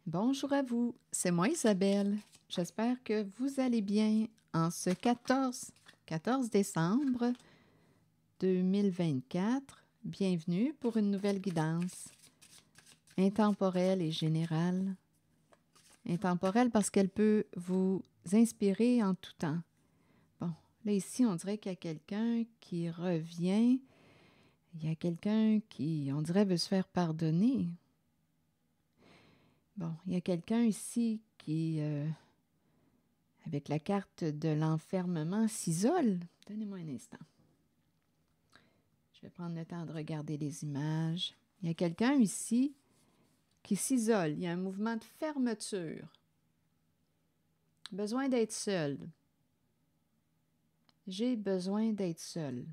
Bonjour à vous, c'est moi Isabelle. J'espère que vous allez bien en ce 14 décembre 2024. Bienvenue pour une nouvelle guidance intemporelle et générale. Intemporelle parce qu'elle peut vous inspirer en tout temps. Bon, là ici, on dirait qu'il y a quelqu'un qui revient. Il y a quelqu'un qui, on dirait, veut se faire pardonner. Bon, il y a quelqu'un ici qui, avec la carte de l'enfermement, s'isole. Donnez-moi un instant. Je vais prendre le temps de regarder les images. Il y a quelqu'un ici qui s'isole. Il y a un mouvement de fermeture. Besoin d'être seul. J'ai besoin d'être seul.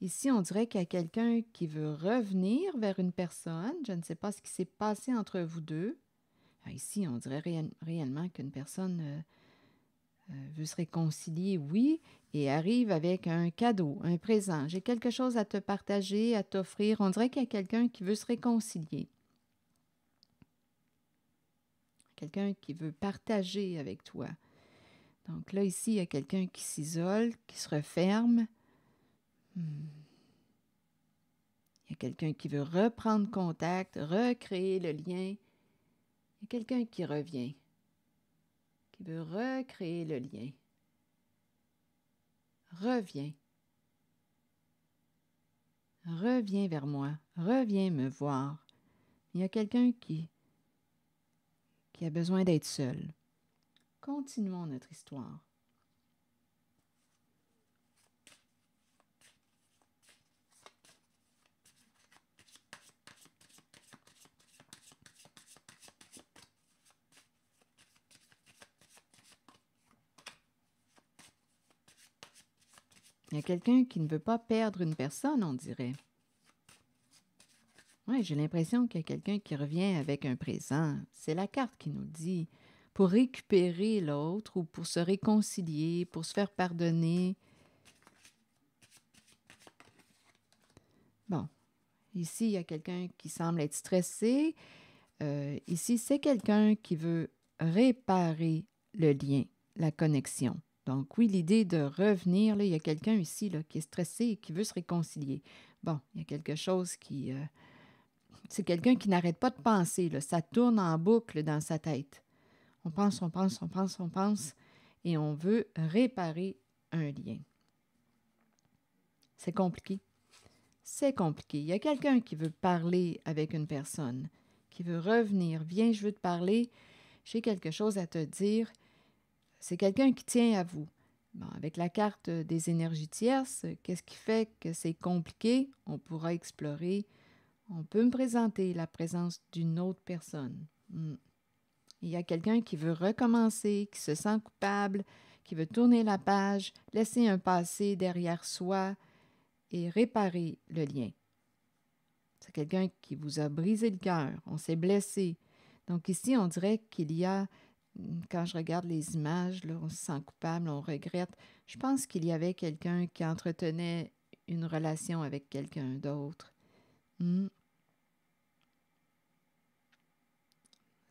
Ici, on dirait qu'il y a quelqu'un qui veut revenir vers une personne. Je ne sais pas ce qui s'est passé entre vous deux. Ici, on dirait réellement qu'une personne veut se réconcilier, oui, et arrive avec un cadeau, un présent. J'ai quelque chose à te partager, à t'offrir. On dirait qu'il y a quelqu'un qui veut se réconcilier. Quelqu'un qui veut partager avec toi. Donc là, ici, il y a quelqu'un qui s'isole, qui se referme. Il y a quelqu'un qui veut reprendre contact, recréer le lien. Il y a quelqu'un qui revient, qui veut recréer le lien. Reviens. Reviens vers moi. Reviens me voir. Il y a quelqu'un qui a besoin d'être seul. Continuons notre histoire. Il y a quelqu'un qui ne veut pas perdre une personne, on dirait. Oui, j'ai l'impression qu'il y a quelqu'un qui revient avec un présent. C'est la carte qui nous dit pour récupérer l'autre ou pour se réconcilier, pour se faire pardonner. Bon, ici, il y a quelqu'un qui semble être stressé. Ici, c'est quelqu'un qui veut réparer le lien, la connexion. Donc oui, l'idée de revenir, là, il y a quelqu'un ici là, qui est stressé et qui veut se réconcilier. Bon, il y a quelque chose qui... c'est quelqu'un qui n'arrête pas de penser, là. Ça tourne en boucle dans sa tête. On pense, on pense, on pense, on pense, et on veut réparer un lien. C'est compliqué. C'est compliqué. Il y a quelqu'un qui veut parler avec une personne, qui veut revenir. Viens, je veux te parler. J'ai quelque chose à te dire. C'est quelqu'un qui tient à vous. Bon, avec la carte des énergies tierces, qu'est-ce qui fait que c'est compliqué? On pourra explorer. On peut me présenter la présence d'une autre personne. Il y a quelqu'un qui veut recommencer, qui se sent coupable, qui veut tourner la page, laisser un passé derrière soi et réparer le lien. C'est quelqu'un qui vous a brisé le cœur, on s'est blessé. Donc ici, on dirait qu'il y a, quand je regarde les images, là, on se sent coupable, on regrette. Je pense qu'il y avait quelqu'un qui entretenait une relation avec quelqu'un d'autre.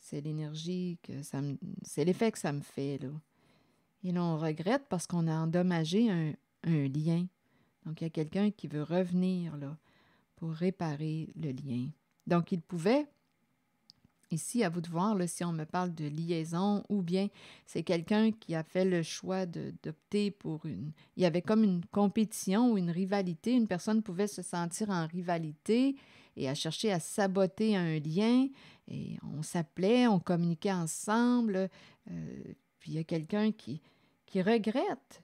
C'est l'énergie que ça me... C'est l'effet que ça me fait, là. Et là, on regrette parce qu'on a endommagé un lien. Donc, il y a quelqu'un qui veut revenir, là, pour réparer le lien. Donc, il pouvait, ici, à vous de voir, là, si on me parle de liaison, ou bien c'est quelqu'un qui a fait le choix d'opter pour une... Il y avait comme une compétition ou une rivalité. Une personne pouvait se sentir en rivalité et à chercher à saboter un lien. Et on s'appelait, on communiquait ensemble. Puis il y a quelqu'un qui regrette,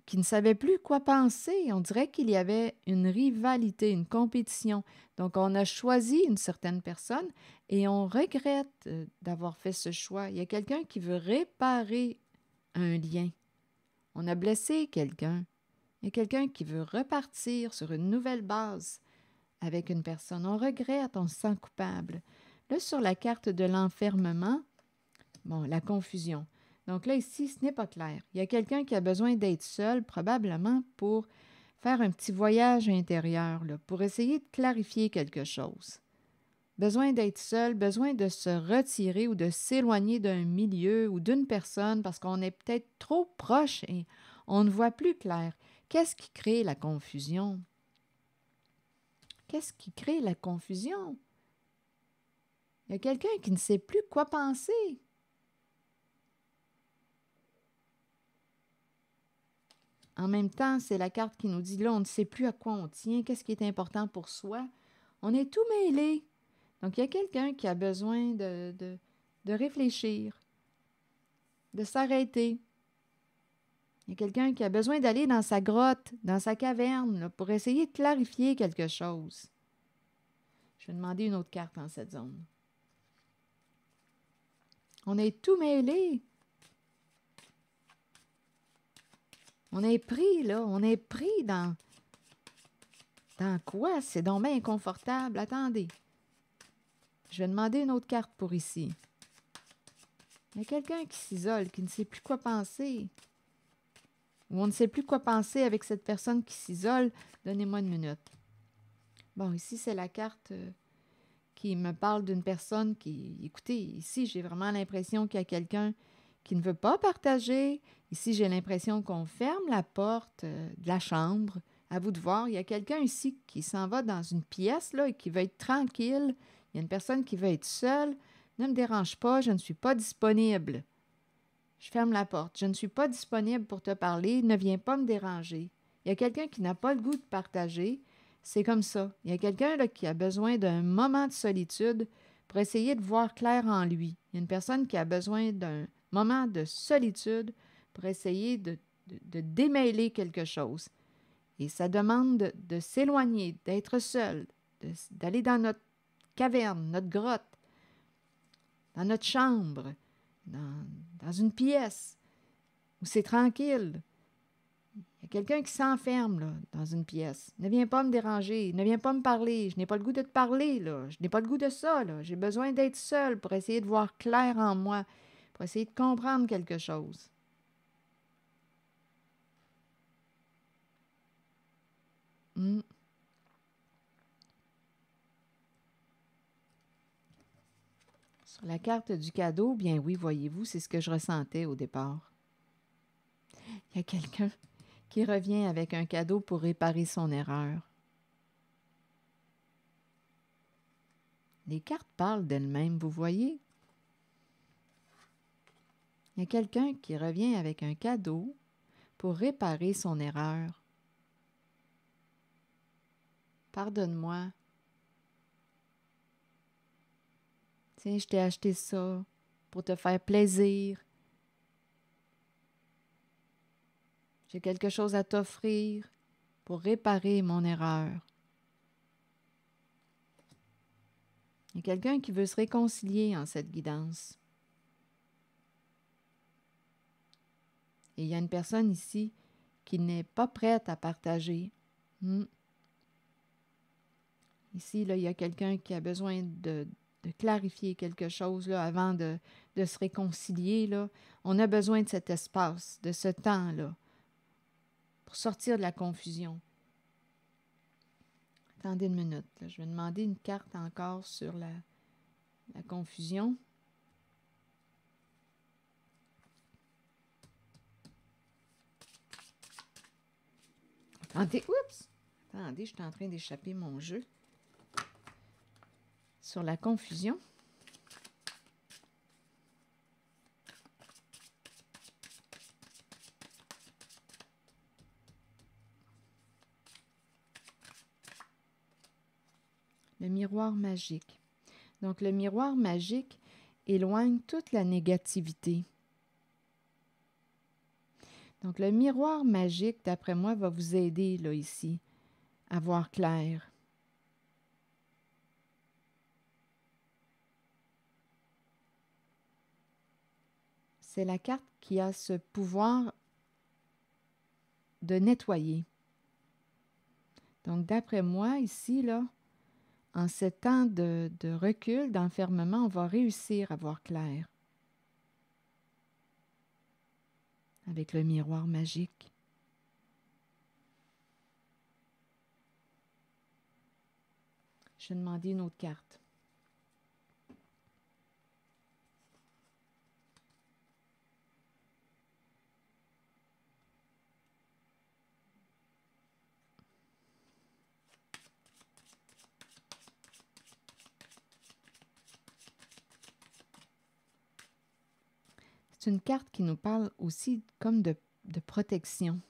qui ne savait plus quoi penser. On dirait qu'il y avait une rivalité, une compétition. Donc, on a choisi une certaine personne et on regrette d'avoir fait ce choix. Il y a quelqu'un qui veut réparer un lien. On a blessé quelqu'un. Il y a quelqu'un qui veut repartir sur une nouvelle base avec une personne. On regrette, on se sent coupable. Là, sur la carte de l'enfermement, bon, la confusion. Donc là, ici, ce n'est pas clair. Il y a quelqu'un qui a besoin d'être seul, probablement pour faire un petit voyage intérieur, là, pour essayer de clarifier quelque chose. besoin d'être seul, besoin de se retirer ou de s'éloigner d'un milieu ou d'une personne parce qu'on est peut-être trop proche et on ne voit plus clair. Qu'est-ce qui crée la confusion? Qu'est-ce qui crée la confusion? Il y a quelqu'un qui ne sait plus quoi penser. En même temps, c'est la carte qui nous dit là, on ne sait plus à quoi on tient, qu'est-ce qui est important pour soi. On est tout mêlé. Donc, il y a quelqu'un qui a besoin de réfléchir, de s'arrêter. Il y a quelqu'un qui a besoin d'aller dans sa grotte, dans sa caverne, là, pour essayer de clarifier quelque chose. Je vais demander une autre carte dans cette zone. On est tout mêlé. On est pris, là. On est pris dans quoi? C'est donc bien inconfortable. Attendez. Je vais demander une autre carte pour ici. Il y a quelqu'un qui s'isole, qui ne sait plus quoi penser. Ou on ne sait plus quoi penser avec cette personne qui s'isole. Donnez-moi une minute. Bon, ici, c'est la carte qui me parle d'une personne qui... Écoutez, ici, j'ai vraiment l'impression qu'il y a quelqu'un qui ne veut pas partager. Ici, j'ai l'impression qu'on ferme la porte de la chambre. À vous de voir. Il y a quelqu'un ici qui s'en va dans une pièce là, et qui veut être tranquille. Il y a une personne qui veut être seule. Ne me dérange pas, je ne suis pas disponible. Je ferme la porte. Je ne suis pas disponible pour te parler. Ne viens pas me déranger. Il y a quelqu'un qui n'a pas le goût de partager. C'est comme ça. Il y a quelqu'un là, qui a besoin d'un moment de solitude pour essayer de voir clair en lui. Il y a une personne qui a besoin d'un moment de solitude pour essayer de démêler quelque chose. Et ça demande de s'éloigner, d'être seul, d'aller dans notre caverne, notre grotte, dans notre chambre, dans une pièce où c'est tranquille. Il y a quelqu'un qui s'enferme là, dans une pièce. Ne viens pas me déranger, ne viens pas me parler. Je n'ai pas le goût de te parler, là. Je n'ai pas le goût de ça, là. J'ai besoin d'être seul pour essayer de voir clair en moi, pour essayer de comprendre quelque chose. Hmm. Sur la carte du cadeau, bien oui, voyez-vous, c'est ce que je ressentais au départ. Il y a quelqu'un qui revient avec un cadeau pour réparer son erreur. Les cartes parlent d'elles-mêmes, vous voyez? Il y a quelqu'un qui revient avec un cadeau pour réparer son erreur. Pardonne-moi. Tiens, je t'ai acheté ça pour te faire plaisir. J'ai quelque chose à t'offrir pour réparer mon erreur. Il y a quelqu'un qui veut se réconcilier en cette guidance. Et il y a une personne ici qui n'est pas prête à partager. Ici, là, il y a quelqu'un qui a besoin de clarifier quelque chose là, avant de se réconcilier. Là. On a besoin de cet espace, de ce temps-là, pour sortir de la confusion. Attendez une minute. Là. Je vais demander une carte encore sur la confusion. Attendez, oups! Attendez, je suis en train d'échapper mon jeu. Sur la confusion. Le miroir magique. Donc, le miroir magique éloigne toute la négativité. Donc, le miroir magique, d'après moi, va vous aider, là, ici, à voir clair. C'est la carte qui a ce pouvoir de nettoyer. Donc, d'après moi, ici, là, en ce temps de recul, d'enfermement, on va réussir à voir clair avec le miroir magique. Je vais demander une autre carte. C'est une carte qui nous parle aussi comme de protection.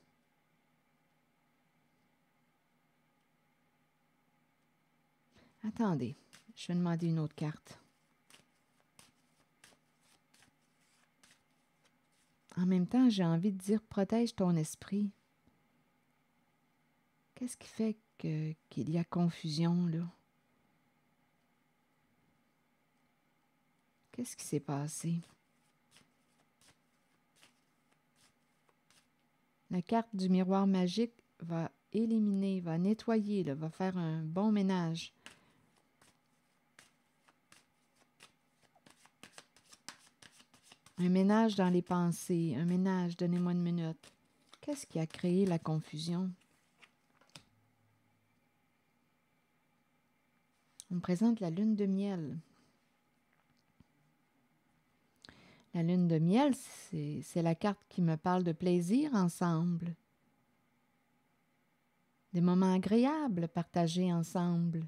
Attendez, je vais demander une autre carte. En même temps, j'ai envie de dire protège ton esprit. Qu'est-ce qui fait qu'il y a confusion, là? Qu'est-ce qui s'est passé? La carte du miroir magique va éliminer, va nettoyer, là, va faire un bon ménage. Un ménage dans les pensées, un ménage, donnez-moi une minute. Qu'est-ce qui a créé la confusion? On me présente la lune de miel. La lune de miel, c'est la carte qui me parle de plaisir ensemble. Des moments agréables partagés ensemble.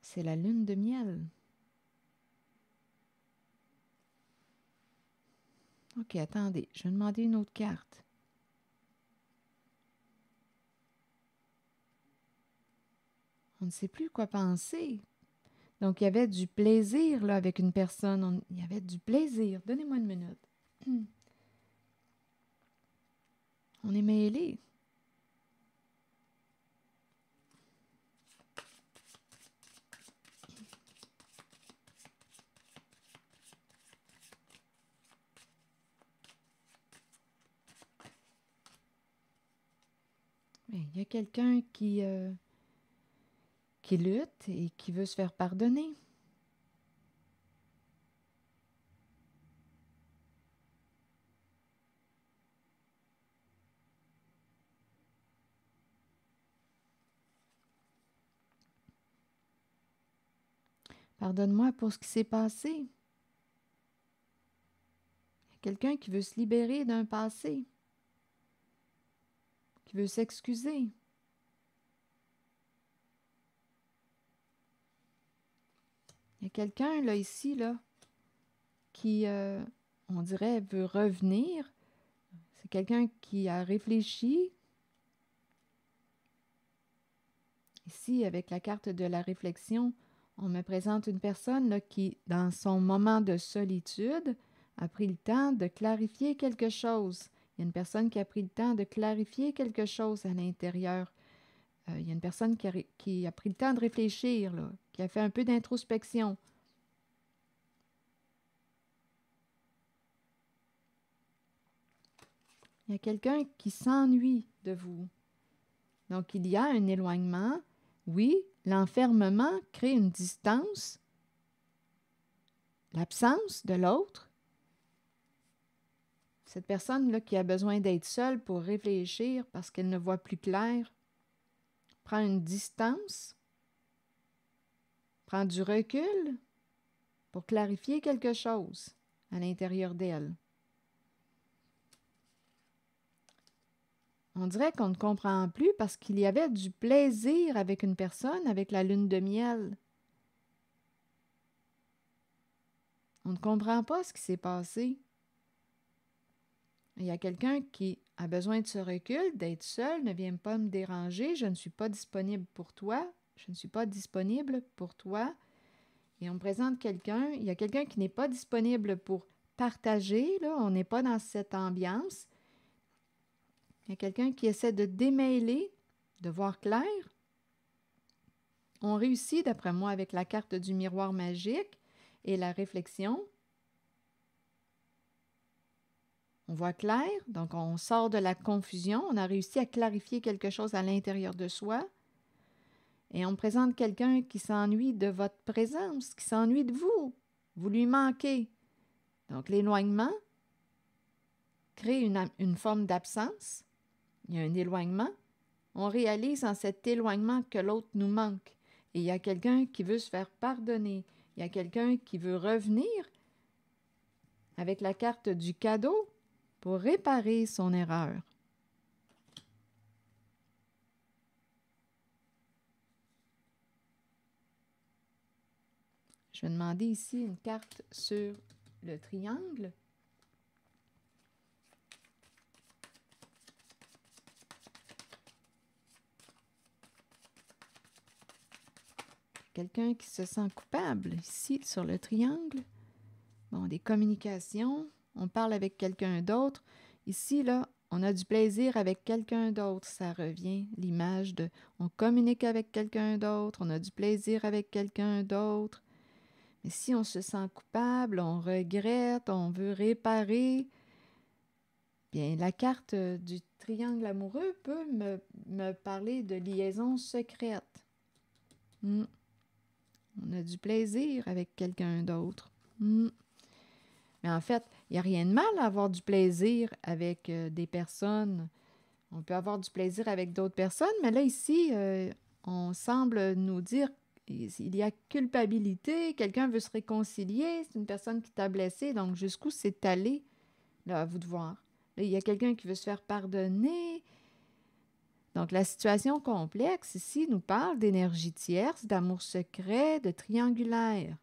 C'est la lune de miel. OK, attendez, je vais demander une autre carte. On ne sait plus quoi penser. Donc, il y avait du plaisir là, avec une personne. Il y avait du plaisir. Donnez-moi une minute. On est mêlés. Il y a quelqu'un qui lutte et qui veut se faire pardonner. Pardonne-moi pour ce qui s'est passé. Il y a quelqu'un qui veut se libérer d'un passé, qui veut s'excuser. Il y a quelqu'un là ici là qui, on dirait, veut revenir. C'est quelqu'un qui a réfléchi. Ici, avec la carte de la réflexion, on me présente une personne là, qui, dans son moment de solitude, a pris le temps de clarifier quelque chose. Il y a une personne qui a pris le temps de clarifier quelque chose à l'intérieur. Il y a une personne qui a pris le temps de réfléchir, là, qui a fait un peu d'introspection. Il y a quelqu'un qui s'ennuie de vous. Donc, il y a un éloignement. Oui, l'enfermement crée une distance, l'absence de l'autre. Cette personne-là qui a besoin d'être seule pour réfléchir parce qu'elle ne voit plus clair, prend une distance, prend du recul pour clarifier quelque chose à l'intérieur d'elle. On dirait qu'on ne comprend plus parce qu'il y avait du plaisir avec une personne, avec la lune de miel. On ne comprend pas ce qui s'est passé. Il y a quelqu'un qui a besoin de ce recul, d'être seul, ne viens pas me déranger, je ne suis pas disponible pour toi, je ne suis pas disponible pour toi. Et on me présente quelqu'un, il y a quelqu'un qui n'est pas disponible pour partager, là, on n'est pas dans cette ambiance. Il y a quelqu'un qui essaie de démêler, de voir clair. On réussit, d'après moi, avec la carte du miroir magique et la réflexion. On voit clair, donc on sort de la confusion. On a réussi à clarifier quelque chose à l'intérieur de soi. Et on présente quelqu'un qui s'ennuie de votre présence, qui s'ennuie de vous. Vous lui manquez. Donc l'éloignement crée une forme d'absence. Il y a un éloignement. On réalise en cet éloignement que l'autre nous manque. Et il y a quelqu'un qui veut se faire pardonner. Il y a quelqu'un qui veut revenir avec la carte du cadeau pour réparer son erreur. Je vais demander ici une carte sur le triangle. Quelqu'un qui se sent coupable ici sur le triangle. Bon, des communications. On parle avec quelqu'un d'autre. Ici, là, on a du plaisir avec quelqu'un d'autre. Ça revient, l'image de on communique avec quelqu'un d'autre, on a du plaisir avec quelqu'un d'autre. Mais si on se sent coupable, on regrette, on veut réparer, bien, la carte du triangle amoureux peut me parler de liaison secrète. On a du plaisir avec quelqu'un d'autre. Mais en fait, il n'y a rien de mal à avoir du plaisir avec des personnes. On peut avoir du plaisir avec d'autres personnes, mais là, ici, on semble nous dire qu'il y a culpabilité, quelqu'un veut se réconcilier, c'est une personne qui t'a blessé, donc jusqu'où c'est allé? Là, à vous de voir. Là, il y a quelqu'un qui veut se faire pardonner. Donc, la situation complexe ici nous parle d'énergie tierce, d'amour secret, de triangulaire.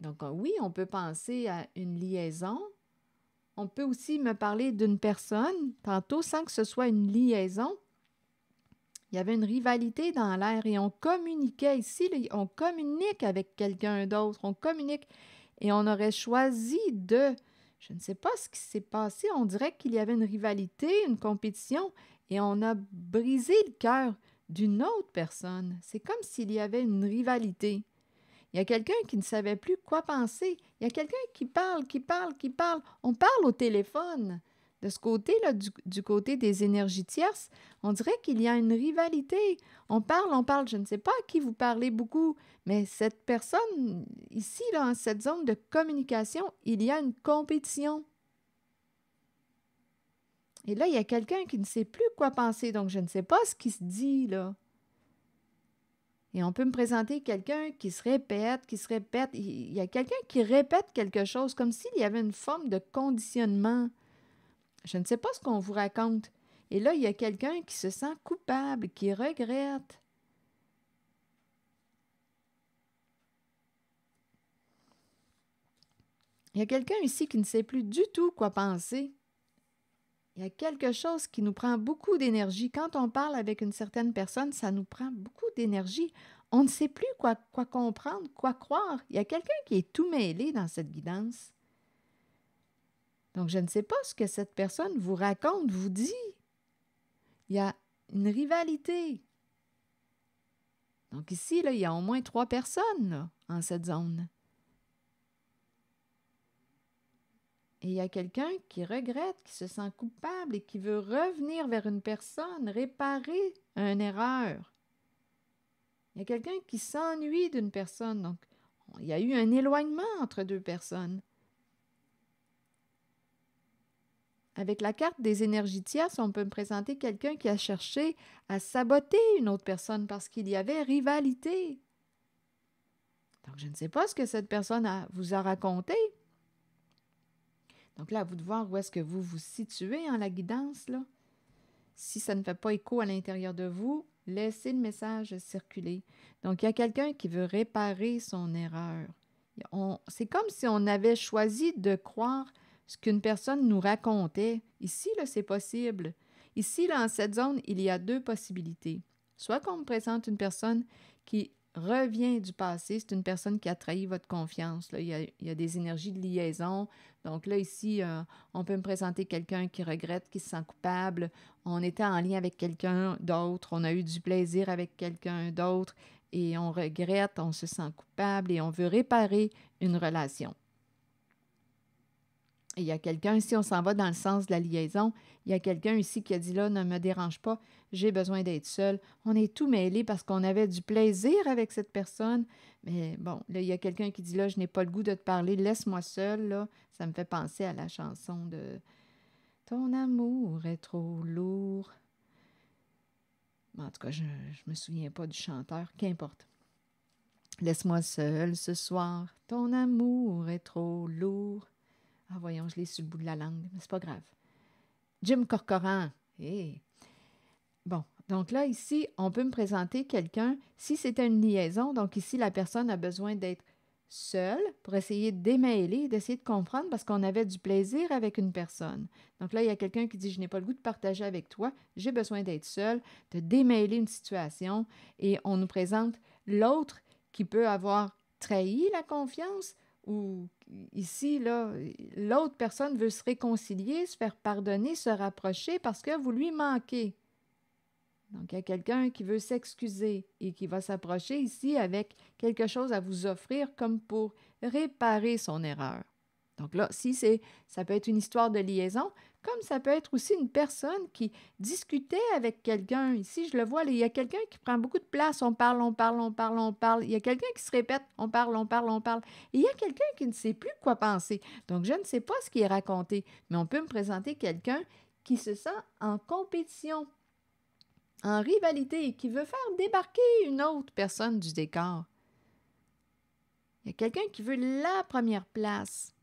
Donc, oui, on peut penser à une liaison. On peut aussi me parler d'une personne, tantôt, sans que ce soit une liaison. Il y avait une rivalité dans l'air et on communiquait ici, on communique avec quelqu'un d'autre, on communique et on aurait choisi de... Je ne sais pas ce qui s'est passé, on dirait qu'il y avait une rivalité, une compétition et on a brisé le cœur d'une autre personne. C'est comme s'il y avait une rivalité. Il y a quelqu'un qui ne savait plus quoi penser. Il y a quelqu'un qui parle. On parle au téléphone. De ce côté-là, du côté des énergies tierces, on dirait qu'il y a une rivalité. On parle. Je ne sais pas à qui vous parlez beaucoup, mais cette personne, ici, dans cette zone de communication, il y a une compétition. Et là, il y a quelqu'un qui ne sait plus quoi penser, donc je ne sais pas ce qui se dit, là. Et on peut me présenter quelqu'un qui se répète. Il y a quelqu'un qui répète quelque chose, comme s'il y avait une forme de conditionnement. Je ne sais pas ce qu'on vous raconte. Et là, il y a quelqu'un qui se sent coupable, qui regrette. Il y a quelqu'un ici qui ne sait plus du tout quoi penser. Il y a quelque chose qui nous prend beaucoup d'énergie. Quand on parle avec une certaine personne, ça nous prend beaucoup d'énergie. On ne sait plus quoi comprendre, quoi croire. Il y a quelqu'un qui est tout mêlé dans cette guidance. Donc, je ne sais pas ce que cette personne vous raconte, vous dit. Il y a une rivalité. Donc ici, là, il y a au moins 3 personnes là, en cette zone. Et il y a quelqu'un qui regrette, qui se sent coupable et qui veut revenir vers une personne, réparer une erreur. Il y a quelqu'un qui s'ennuie d'une personne. Donc, il y a eu un éloignement entre 2 personnes. Avec la carte des énergies tierces, on peut me présenter quelqu'un qui a cherché à saboter une autre personne parce qu'il y avait rivalité. Donc, je ne sais pas ce que cette personne vous a raconté. Donc là, à vous de voir où est-ce que vous vous situez en la guidance, là. Si ça ne fait pas écho à l'intérieur de vous, laissez le message circuler. Donc, il y a quelqu'un qui veut réparer son erreur. C'est comme si on avait choisi de croire ce qu'une personne nous racontait. Ici, là, c'est possible. Ici, là, en cette zone, il y a 2 possibilités. Soit qu'on me présente une personne qui revient du passé, c'est une personne qui a trahi votre confiance. Là. Il y a des énergies de liaison. Donc là, ici, on peut me présenter quelqu'un qui regrette, qui se sent coupable. On était en lien avec quelqu'un d'autre, on a eu du plaisir avec quelqu'un d'autre et on regrette, on se sent coupable et on veut réparer une relation. Et il y a quelqu'un, si on s'en va dans le sens de la liaison, il y a quelqu'un ici qui a dit là, ne me dérange pas, j'ai besoin d'être seul. On est tout mêlé parce qu'on avait du plaisir avec cette personne. Mais bon, là, il y a quelqu'un qui dit là, je n'ai pas le goût de te parler, laisse-moi seul. Là. Ça me fait penser à la chanson de Ton amour est trop lourd. En tout cas, je ne me souviens pas du chanteur, qu'importe. Laisse-moi seul ce soir, ton amour est trop lourd. Ah, voyons, je l'ai sur le bout de la langue, mais c'est pas grave. Jim Corcoran. Hey. Bon, Donc là, ici, on peut me présenter quelqu'un, si c'était une liaison, donc ici, la personne a besoin d'être seule pour essayer de démêler, d'essayer de comprendre parce qu'on avait du plaisir avec une personne. Donc là, il y a quelqu'un qui dit, je n'ai pas le goût de partager avec toi, j'ai besoin d'être seule, de démêler une situation et on nous présente l'autre qui peut avoir trahi la confiance ou ici, là, l'autre personne veut se réconcilier, se faire pardonner, se rapprocher parce que vous lui manquez. Donc, il y a quelqu'un qui veut s'excuser et qui va s'approcher ici avec quelque chose à vous offrir comme pour réparer son erreur. Donc là, si ça peut être une histoire de liaison, comme ça peut être aussi une personne qui discutait avec quelqu'un. Ici, je le vois, là, il y a quelqu'un qui prend beaucoup de place. On parle, on parle, on parle, on parle. Il y a quelqu'un qui se répète, on parle, on parle, on parle. Et il y a quelqu'un qui ne sait plus quoi penser. Donc, je ne sais pas ce qui est raconté, mais on peut me présenter quelqu'un qui se sent en compétition, en rivalité et qui veut faire débarquer une autre personne du décor. Il y a quelqu'un qui veut la première place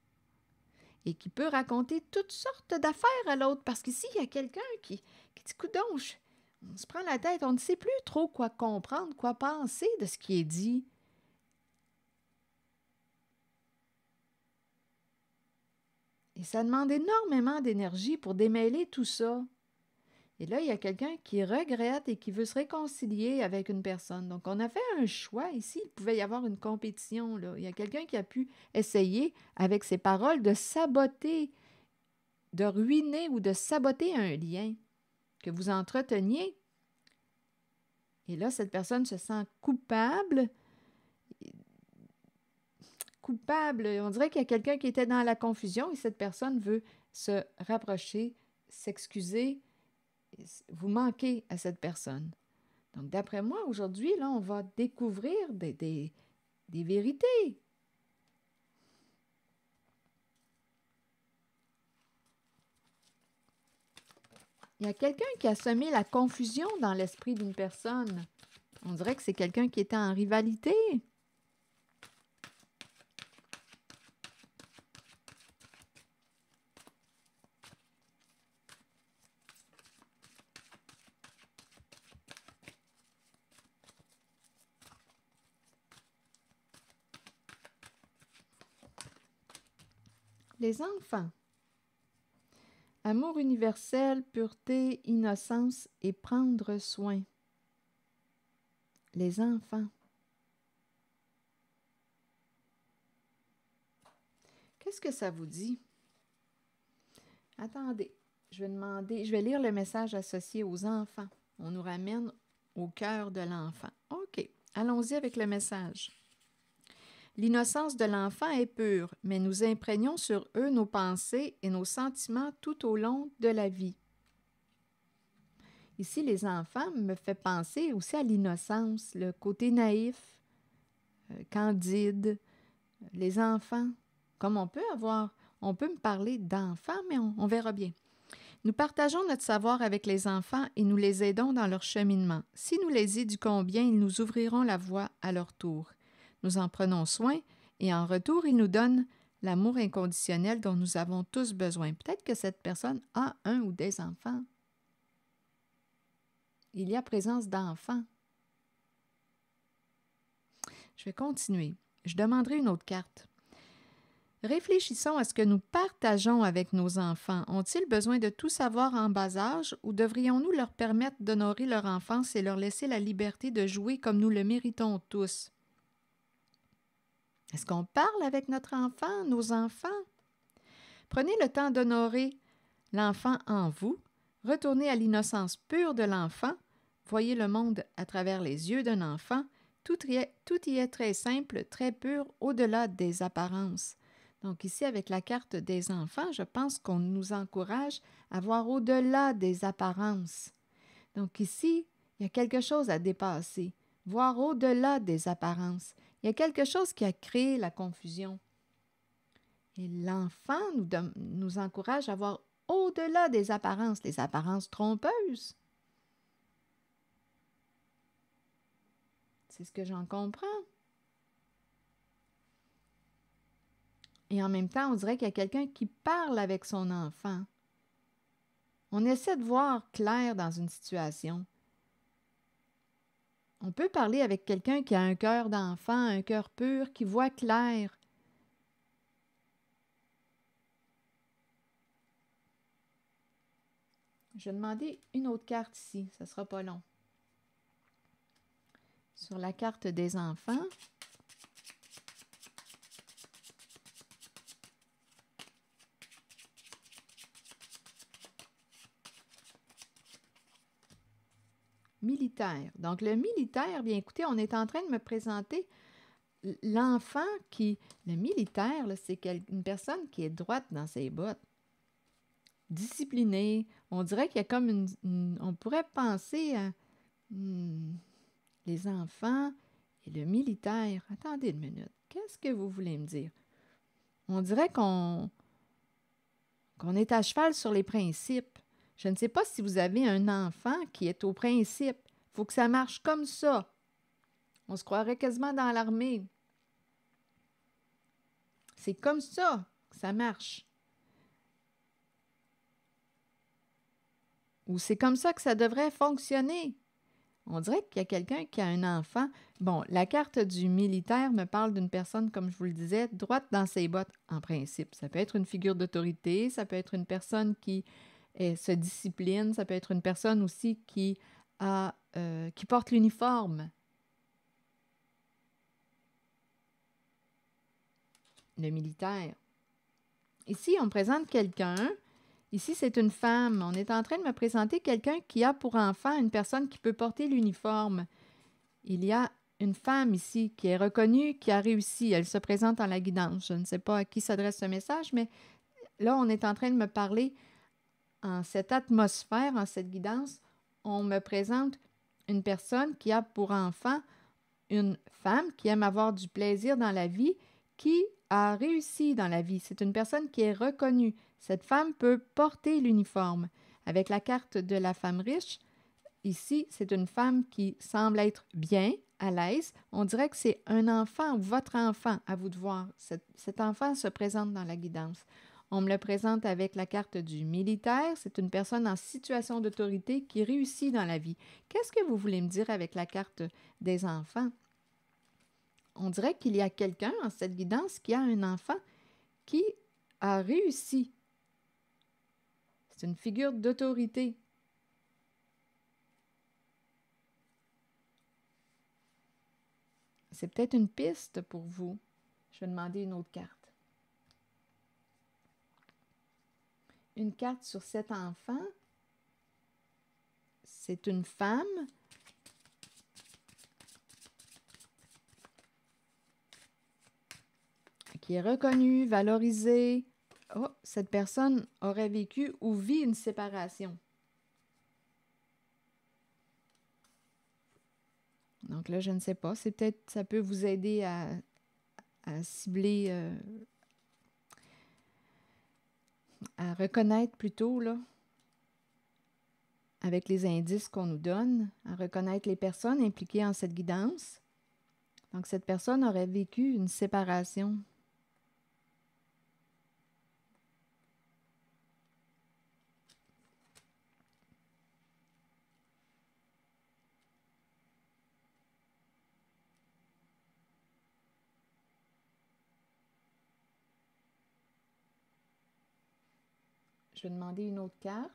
et qui peut raconter toutes sortes d'affaires à l'autre parce qu'ici, il y a quelqu'un qui dit « Coudonche, on se prend la tête, on ne sait plus trop quoi comprendre, quoi penser de ce qui est dit. » Et ça demande énormément d'énergie pour démêler tout ça. Et là, il y a quelqu'un qui regrette et qui veut se réconcilier avec une personne. Donc, on a fait un choix ici. Il pouvait y avoir une compétition, là. Il y a quelqu'un qui a pu essayer, avec ses paroles, de saboter, de ruiner ou de saboter un lien que vous entreteniez. Et là, cette personne se sent coupable. Coupable. On dirait qu'il y a quelqu'un qui était dans la confusion et cette personne veut se rapprocher, s'excuser. Vous manquez à cette personne. Donc, d'après moi, aujourd'hui, là, on va découvrir des vérités. Il y a quelqu'un qui a semé la confusion dans l'esprit d'une personne. On dirait que c'est quelqu'un qui était en rivalité. Les enfants. Amour universel, pureté, innocence et prendre soin. Les enfants. Qu'est-ce que ça vous dit? Attendez, je vais lire le message associé aux enfants. On nous ramène au cœur de l'enfant. OK, allons-y avec le message. L'innocence de l'enfant est pure, mais nous imprégnons sur eux nos pensées et nos sentiments tout au long de la vie. Ici, les enfants me fait penser aussi à l'innocence, le côté naïf, candide, les enfants. Comme on peut me parler d'enfants, mais on verra bien. Nous partageons notre savoir avec les enfants et nous les aidons dans leur cheminement. Si nous les éduquons bien, ils nous ouvriront la voie à leur tour. Nous en prenons soin et en retour, ils nous donnent l'amour inconditionnel dont nous avons tous besoin. Peut-être que cette personne a un ou des enfants. Il y a présence d'enfants. Je vais continuer. Je demanderai une autre carte. Réfléchissons à ce que nous partageons avec nos enfants. Ont-ils besoin de tout savoir en bas âge ou devrions-nous leur permettre d'honorer leur enfance et leur laisser la liberté de jouer comme nous le méritons tous? Est-ce qu'on parle avec notre enfant, nos enfants? Prenez le temps d'honorer l'enfant en vous. Retournez à l'innocence pure de l'enfant. Voyez le monde à travers les yeux d'un enfant. Tout y est très simple, très pur, au-delà des apparences. Donc ici, avec la carte des enfants, je pense qu'on nous encourage à voir au-delà des apparences. Donc ici, il y a quelque chose à dépasser, voir au-delà des apparences. Il y a quelque chose qui a créé la confusion. Et l'enfant nous encourage à voir au-delà des apparences, les apparences trompeuses. C'est ce que j'en comprends. Et en même temps, on dirait qu'il y a quelqu'un qui parle avec son enfant. On essaie de voir clair dans une situation. On peut parler avec quelqu'un qui a un cœur d'enfant, un cœur pur, qui voit clair. Je vais demander une autre carte ici, ça ne sera pas long. Sur la carte des enfants, militaire. Donc, le militaire, bien écoutez, on est en train de me présenter l'enfant qui... Le militaire, c'est une personne qui est droite dans ses bottes, disciplinée. On dirait qu'il y a comme on pourrait penser à les enfants et le militaire. Attendez une minute. Qu'est-ce que vous voulez me dire? On dirait qu'on est à cheval sur les principes. Je ne sais pas si vous avez un enfant qui est au principe. Il faut que ça marche comme ça. On se croirait quasiment dans l'armée. C'est comme ça que ça marche. Ou c'est comme ça que ça devrait fonctionner. On dirait qu'il y a quelqu'un qui a un enfant. Bon, la carte du militaire me parle d'une personne, comme je vous le disais, droite dans ses bottes, en principe. Ça peut être une figure d'autorité, ça peut être une personne qui se discipline, ça peut être une personne aussi qui porte l'uniforme. Le militaire. Ici, on présente quelqu'un. Ici, c'est une femme. On est en train de me présenter quelqu'un qui a pour enfant une personne qui peut porter l'uniforme. Il y a une femme ici qui est reconnue, qui a réussi. Elle se présente en la guidance. Je ne sais pas à qui s'adresse ce message, mais là, on est en train de me parler en cette atmosphère, en cette guidance. On me présente une personne qui a pour enfant une femme qui aime avoir du plaisir dans la vie, qui a réussi dans la vie. C'est une personne qui est reconnue. Cette femme peut porter l'uniforme. Avec la carte de la femme riche, ici, c'est une femme qui semble être bien, à l'aise. On dirait que c'est un enfant, votre enfant, à vous de voir. Cet enfant se présente dans la guidance. On me le présente avec la carte du militaire. C'est une personne en situation d'autorité qui réussit dans la vie. Qu'est-ce que vous voulez me dire avec la carte des enfants? On dirait qu'il y a quelqu'un en cette guidance qui a un enfant qui a réussi. C'est une figure d'autorité. C'est peut-être une piste pour vous. Je vais demander une autre carte. Une carte sur cet enfant. C'est une femme qui est reconnue, valorisée. Oh, cette personne aurait vécu ou vit une séparation. Donc là, je ne sais pas. C'est peut-être, ça peut vous aider à cibler, à reconnaître plutôt, là, avec les indices qu'on nous donne, à reconnaître les personnes impliquées en cette guidance. Donc, cette personne aurait vécu une séparation. Je vais demander une autre carte.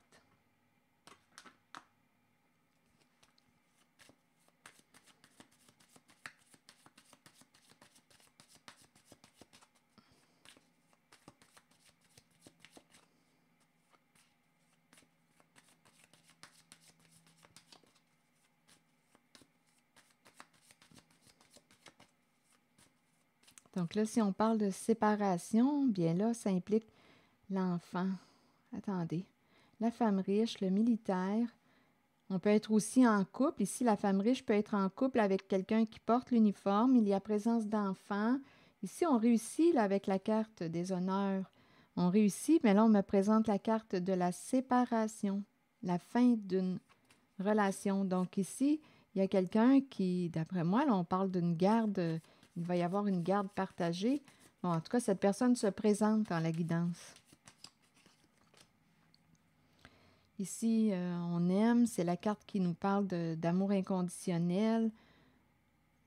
Donc là, si on parle de séparation, bien là, ça implique l'enfant. Attendez. La femme riche, le militaire. On peut être aussi en couple. Ici, la femme riche peut être en couple avec quelqu'un qui porte l'uniforme. Il y a présence d'enfants. Ici, on réussit là, avec la carte des honneurs. On réussit, mais là, on me présente la carte de la séparation, la fin d'une relation. Donc ici, il y a quelqu'un qui, d'après moi, là, on parle d'une garde. Il va y avoir une garde partagée. Bon, en tout cas, cette personne se présente dans la guidance. Ici, on aime, c'est la carte qui nous parle d'amour inconditionnel.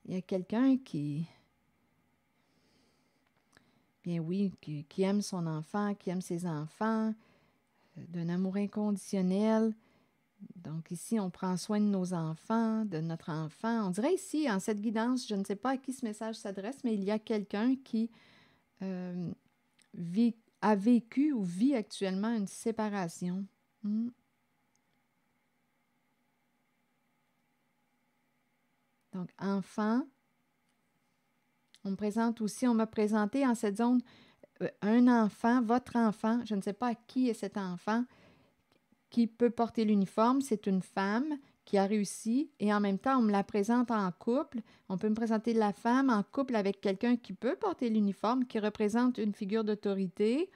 il y a quelqu'un qui, bien oui, qui aime son enfant, qui aime ses enfants, d'un amour inconditionnel. Donc ici, on prend soin de nos enfants, de notre enfant. On dirait ici, en cette guidance, je ne sais pas à qui ce message s'adresse, mais il y a quelqu'un qui a vécu ou vit actuellement une séparation. Donc, enfant, on m'a présenté en cette zone un enfant, votre enfant, je ne sais pas à qui est cet enfant, qui peut porter l'uniforme. C'est une femme qui a réussi et en même temps, on me la présente en couple. On peut me présenter la femme en couple avec quelqu'un qui peut porter l'uniforme, qui représente une figure d'autorité.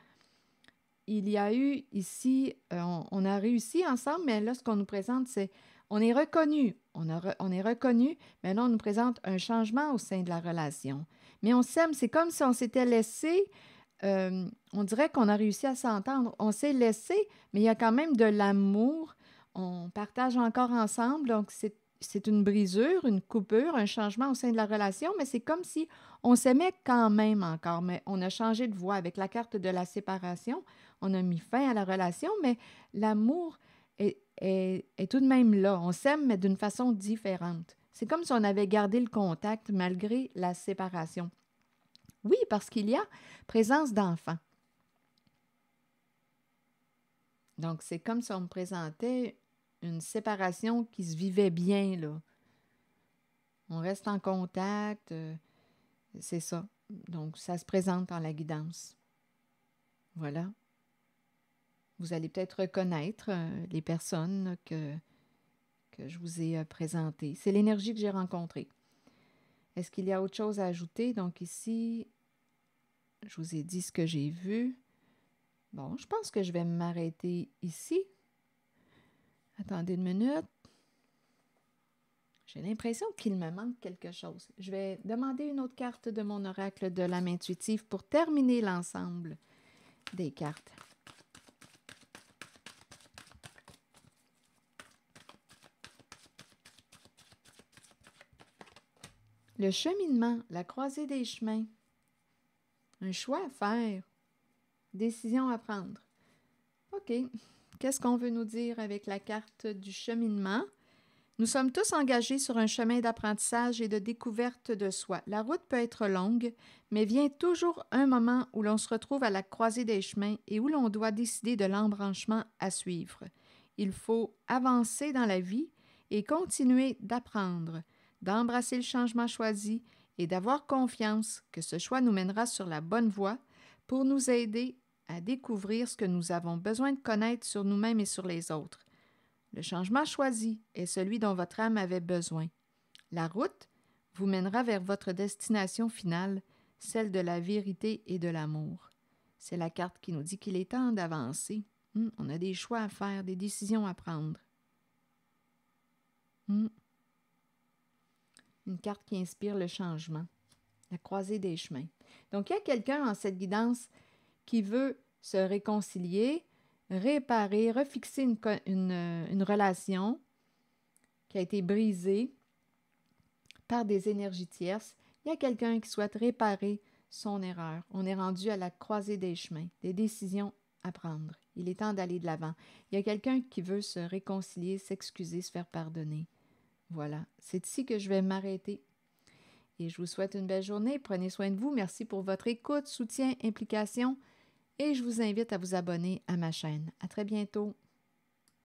Il y a eu ici, on a réussi ensemble, mais là, ce qu'on nous présente, c'est, on est reconnu, on est reconnu, mais là, on nous présente un changement au sein de la relation. Mais on s'aime, c'est comme si on s'était laissé, on dirait qu'on a réussi à s'entendre. On s'est laissé, mais il y a quand même de l'amour. On partage encore ensemble, donc c'est une brisure, une coupure, un changement au sein de la relation, mais c'est comme si on s'aimait quand même encore, mais on a changé de voie avec la carte de la séparation. On a mis fin à la relation, mais l'amour est tout de même là. On s'aime, mais d'une façon différente. C'est comme si on avait gardé le contact malgré la séparation. Oui, parce qu'il y a présence d'enfants. Donc, c'est comme si on me présentait une séparation qui se vivait bien, là. On reste en contact, c'est ça. Donc, ça se présente dans la guidance. Voilà. Vous allez peut-être reconnaître les personnes que je vous ai présentées. C'est l'énergie que j'ai rencontrée. Est-ce qu'il y a autre chose à ajouter? Donc ici, je vous ai dit ce que j'ai vu. Bon, je pense que je vais m'arrêter ici. Attendez une minute. J'ai l'impression qu'il me manque quelque chose. Je vais demander une autre carte de mon oracle de l'âme intuitive pour terminer l'ensemble des cartes. Le cheminement, la croisée des chemins. Un choix à faire. Décision à prendre. OK. Qu'est-ce qu'on veut nous dire avec la carte du cheminement? Nous sommes tous engagés sur un chemin d'apprentissage et de découverte de soi. La route peut être longue, mais vient toujours un moment où l'on se retrouve à la croisée des chemins et où l'on doit décider de l'embranchement à suivre. Il faut avancer dans la vie et continuer d'apprendre, d'embrasser le changement choisi et d'avoir confiance que ce choix nous mènera sur la bonne voie pour nous aider à découvrir ce que nous avons besoin de connaître sur nous-mêmes et sur les autres. Le changement choisi est celui dont votre âme avait besoin. La route vous mènera vers votre destination finale, celle de la vérité et de l'amour. C'est la carte qui nous dit qu'il est temps d'avancer. On a des choix à faire, des décisions à prendre. Une carte qui inspire le changement, la croisée des chemins. Donc, il y a quelqu'un en cette guidance qui veut se réconcilier, réparer, refixer une relation qui a été brisée par des énergies tierces. Il y a quelqu'un qui souhaite réparer son erreur. On est rendu à la croisée des chemins, des décisions à prendre. Il est temps d'aller de l'avant. Il y a quelqu'un qui veut se réconcilier, s'excuser, se faire pardonner. Voilà, c'est ici que je vais m'arrêter. Et je vous souhaite une belle journée. Prenez soin de vous. Merci pour votre écoute, soutien, implication. Et je vous invite à vous abonner à ma chaîne. À très bientôt.